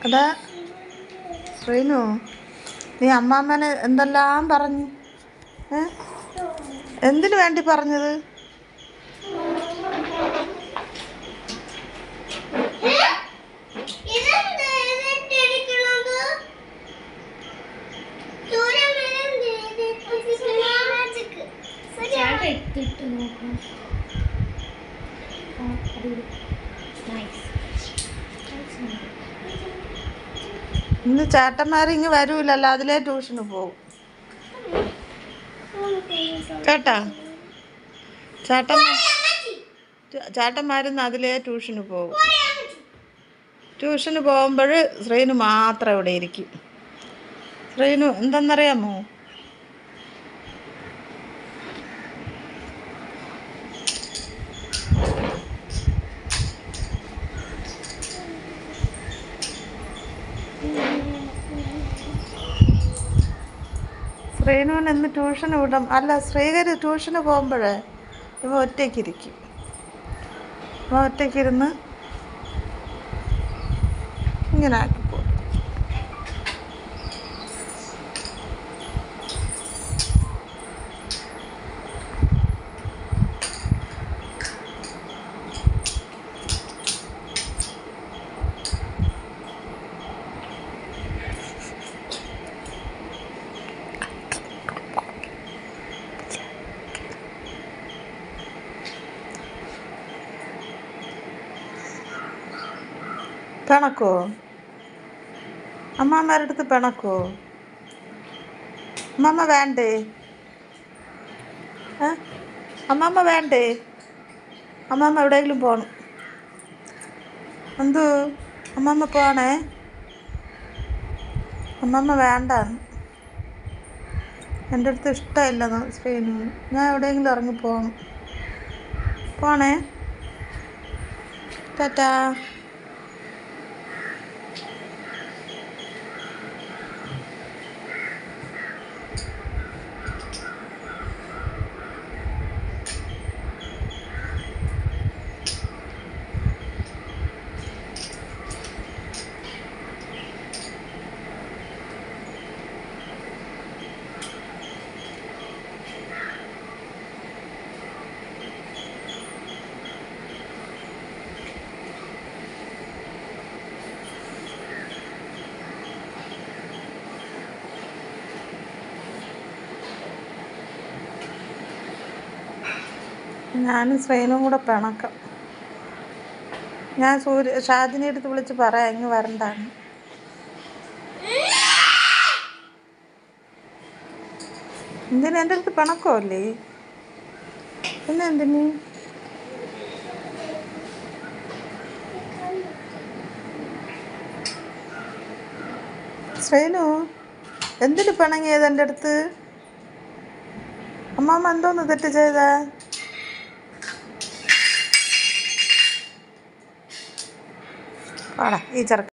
എടാ ശ്രീനു, നീ അമ്മാമ്മനെ എന്തെല്ലാം പറഞ്ഞു? എന്തിനു വേണ്ടി പറഞ്ഞത്? ഇന്ന് ചേട്ടന്മാരിങ്ങ് വരൂലല്ലോ, അതിലേ ട്യൂഷന് പോകും കേട്ടാ. ചേട്ടന്മാരിന്ന് അതിലേ ട്യൂഷന് പോകും. ട്യൂഷന് പോകുമ്പോൾ ശ്രീനു മാത്രം ഇവിടെ ഇരിക്കും. ശ്രീനു എന്തെന്നറിയാമോ? ശ്രീനുവിന് ഇന്ന് ട്യൂഷന് വിടും. അല്ല, ശ്രീകര് ട്യൂഷന് പോകുമ്പോഴേ ഇവ ഒറ്റയ്ക്കിരിക്കും. ഇവ ഒറ്റയ്ക്കിരുന്ന് ഇങ്ങനെ ആക്കിപ്പോ. പിണക്കോ? അമ്മാമ്മേരുടെ അടുത്ത് പിണക്കോ? അമ്മമ്മ വേണ്ടേ? അമ്മമ്മ വേണ്ടേ? അമ്മമ്മ എവിടെയെങ്കിലും പോകണം. എന്തു? അമ്മമ്മ പോണേ? അമ്മമ്മ വേണ്ടാന്ന്. എൻ്റെ അടുത്ത് ഇഷ്ടമില്ലെന്ന് ശ്രീനു. ഞാൻ എവിടെയെങ്കിലും ഇറങ്ങി പോകണം. പോണേ? ടാറ്റാ. ഞാനും ശ്രീനും കൂടെ പിണക്കം. ഞാൻ ഷാജിനെ അടുത്ത് വിളിച്ച് പറയാം ഇങ്ങ് വരണ്ടാന്ന്. എന്തിനാ? എൻ്റെ അടുത്ത് പിണക്കമല്ലേ? പിന്നെ എന്തിന്? ശ്രീനു എന്തിന് പിണങ്ങിയത് എൻ്റെ അടുത്ത്? അമ്മാമ്മ എന്തോന്ന് തെറ്റ് ചെയ്തേ? പാടാ ഈ ചെറുക്കൻ.